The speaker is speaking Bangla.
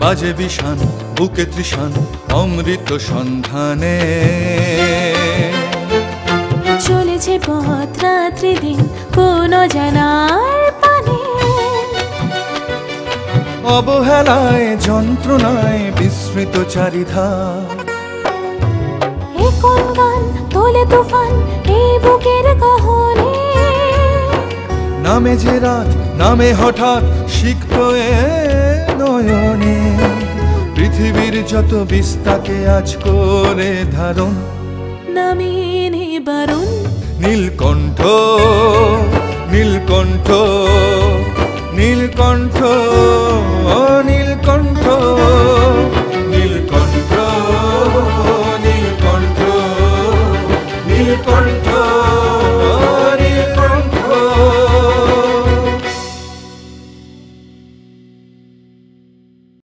আজে বিষান বুকে তৃষান অমৃত সন্ধানে চলেছে পথ রাত্রি দিন কোন জানার পানে অবহেলায় যন্ত্রণায় বিস্মৃত চারিধার এ কোন গান তোলে তুফান এই বুকের গহনে নামে যে রাত নামে হঠাৎ সিক্ত এ নয়নে পৃথিবীর যত বিস্তাকে আজ করে ধারণ নামিয়ে নে বারণ নীলকণ্ঠ নীলকণ্ঠ নীলকণ্ঠ নীল